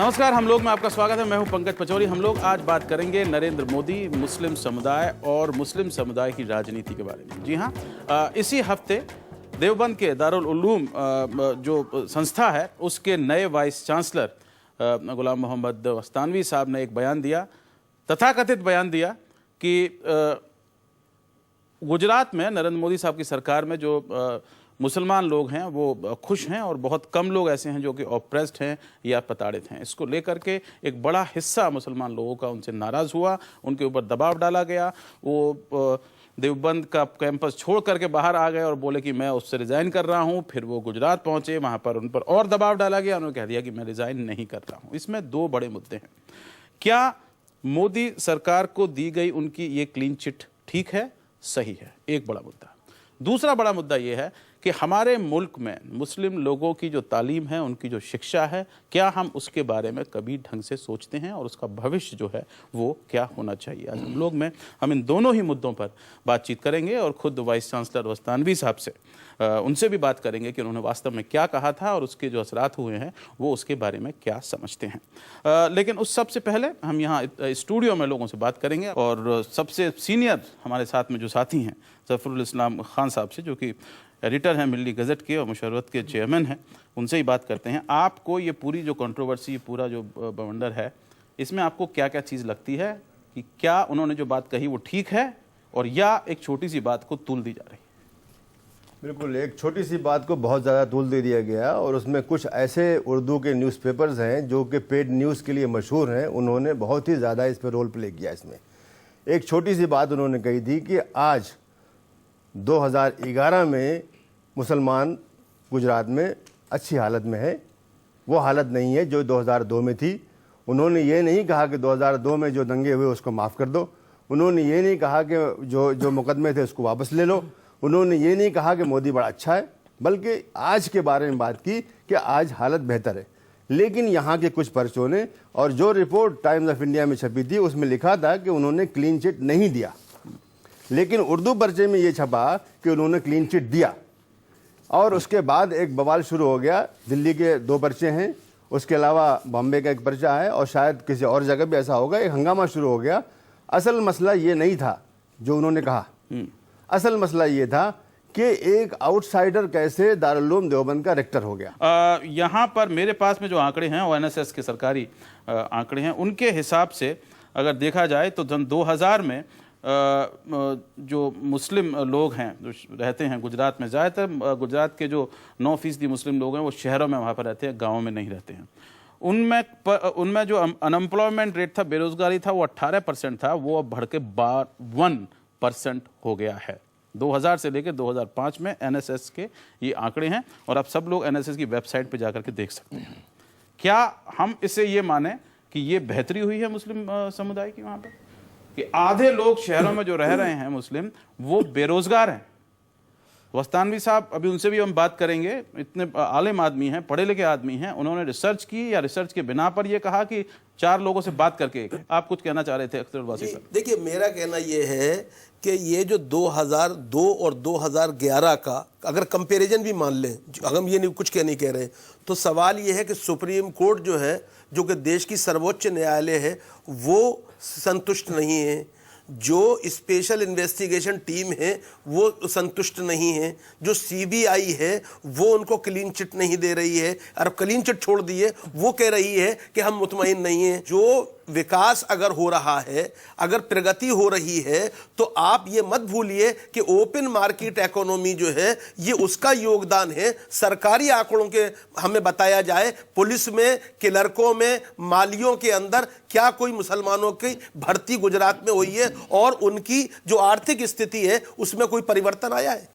नमस्कार, हम लोग में आपका स्वागत है। मैं हूं पंकज पचौरी। हम लोग आज बात करेंगे नरेंद्र मोदी, मुस्लिम समुदाय और मुस्लिम समुदाय की राजनीति के बारे में। जी हां, इसी हफ्ते देवबंद के दारुल उलूम जो संस्था है उसके नए वाइस चांसलर गुलाम मोहम्मद वस्तानवी साहब ने एक बयान दिया, तथाकथित बयान दिया कि गुजरात में नरेंद्र मोदी साहब की सरकार में जो मुसलमान लोग हैं वो खुश हैं और बहुत कम लोग ऐसे हैं जो कि ऑप्रेस्ड हैं या प्रताड़ित हैं। इसको लेकर के एक बड़ा हिस्सा मुसलमान लोगों का उनसे नाराज़ हुआ, उनके ऊपर दबाव डाला गया। वो देवबंद का कैंपस छोड़ करके बाहर आ गए और बोले कि मैं उससे रिज़ाइन कर रहा हूं। फिर वो गुजरात पहुंचे, वहां पर उन पर और दबाव डाला गया। उन्होंने कह दिया कि मैं रिज़ाइन नहीं कर रहा हूं। इसमें दो बड़े मुद्दे हैं। क्या मोदी सरकार को दी गई उनकी ये क्लीन चिट ठीक है, सही है? एक बड़ा मुद्दा। दूसरा बड़ा मुद्दा ये है कि हमारे मुल्क में मुस्लिम लोगों की जो तालीम है, उनकी जो शिक्षा है, क्या हम उसके बारे में कभी ढंग से सोचते हैं और उसका भविष्य जो है वो क्या होना चाहिए? आज हम लोग में हम इन दोनों ही मुद्दों पर बातचीत करेंगे और खुद वाइस चांसलर वस्तानवी साहब से उनसे भी बात करेंगे कि उन्होंने वास्तव में क्या कहा था और उसके जो असरात हुए हैं वो उसके बारे में क्या समझते हैं। लेकिन उस सबसे पहले हम यहाँ स्टूडियो में लोगों से बात करेंगे और सबसे सीनियर हमारे साथ में जो साथी हैं ज़फ़रुल इस्लाम खान साहब से, जो कि एडिटर हैं मिल्ली गज़ट के और मुशर्रत के चेयरमैन हैं, उनसे ही बात करते हैं। आपको ये पूरी जो कंट्रोवर्सी, पूरा जो बवंडर है, इसमें आपको क्या क्या चीज़ लगती है कि क्या उन्होंने जो बात कही वो ठीक है और या एक छोटी सी बात को तूल दी जा रही है? बिल्कुल, एक छोटी सी बात को बहुत ज़्यादा तूल दे दिया गया और उसमें कुछ ऐसे उर्दू के न्यूज़पेपर्स हैं जो कि पेड न्यूज़ के लिए मशहूर हैं, उन्होंने बहुत ही ज़्यादा इस पर रोल प्ले किया। इसमें एक छोटी सी बात उन्होंने कही थी कि आज 2011 में मुसलमान गुजरात में अच्छी हालत में है, वो हालत नहीं है जो 2002 में थी। उन्होंने ये नहीं कहा कि 2002 में जो दंगे हुए उसको माफ़ कर दो। उन्होंने ये नहीं कहा कि जो मुकदमे थे उसको वापस ले लो। उन्होंने ये नहीं कहा कि मोदी बड़ा अच्छा है, बल्कि आज के बारे में बात की कि आज हालत बेहतर है। लेकिन यहाँ के कुछ पर्चों ने, और जो रिपोर्ट टाइम्स ऑफ इंडिया में छपी थी उसमें लिखा था कि उन्होंने क्लीन चिट नहीं दिया, लेकिन उर्दू पर्चे में ये छपा कि उन्होंने क्लीन चिट दिया। और उसके बाद एक बवाल शुरू हो गया। दिल्ली के 2 पर्चे हैं, उसके अलावा बॉम्बे का एक पर्चा है और शायद किसी और जगह भी ऐसा होगा। एक हंगामा शुरू हो गया। असल मसला ये नहीं था जो उन्होंने कहा। असल मसला ये था कि एक आउटसाइडर कैसे दारुल उलूम देवबंद का रेक्टर हो गया। यहाँ पर मेरे पास में जो आंकड़े हैं वो एनएसएस के सरकारी आंकड़े हैं। उनके हिसाब से अगर देखा जाए तो सन 2000 में जो मुस्लिम लोग हैं जो रहते हैं गुजरात में, ज़्यादातर गुजरात के जो 9% मुस्लिम लोग हैं वो शहरों में वहाँ पर रहते हैं, गाँव में नहीं रहते हैं। उनमें जो अनएम्प्लॉयमेंट रेट था, बेरोजगारी था, वो 18% था। वो अब बढ़ के 52% हो गया है। 2000 से लेकर 2005 में एनएसएस के ये आंकड़े हैं और आप सब लोग एनएसएस की वेबसाइट पे जाकर के देख सकते हैं। क्या हम इसे ये माने कि ये बेहतरी हुई है मुस्लिम समुदाय की वहाँ पर, कि आधे लोग शहरों में जो रह रहे हैं मुस्लिम वो बेरोजगार हैं? वस्तानवी साहब, अभी उनसे भी हम बात करेंगे, इतने आलिम आदमी हैं, पढ़े लिखे आदमी हैं, उन्होंने रिसर्च की या रिसर्च के बिना पर ये कहा कि 4 लोगों से बात करके। आप कुछ कहना चाह रहे थे अख्तर वासी साहब? देखिए, मेरा कहना ये है कि ये जो 2002 और 2011 का अगर कंपैरिजन भी मान लें, हम ये कुछ नहीं कह रहे, तो सवाल ये है कि सुप्रीम कोर्ट जो है, जो कि देश की सर्वोच्च न्यायालय है, वो संतुष्ट नहीं है। जो स्पेशल इन्वेस्टिगेशन टीम है वो संतुष्ट नहीं है। जो सीबीआई है वो उनको क्लीन चिट नहीं दे रही है, और क्लीन चिट छोड़ दी है, वो कह रही है कि हम मुतमईन नहीं हैं। जो विकास अगर हो रहा है, अगर प्रगति हो रही है, तो आप ये मत भूलिए कि ओपन मार्केट इकोनॉमी जो है ये उसका योगदान है। सरकारी आंकड़ों के हमें बताया जाए, पुलिस में, क्लर्कों में, मालियों के अंदर क्या कोई मुसलमानों की भर्ती गुजरात में हुई है और उनकी जो आर्थिक स्थिति है उसमें कोई परिवर्तन आया है?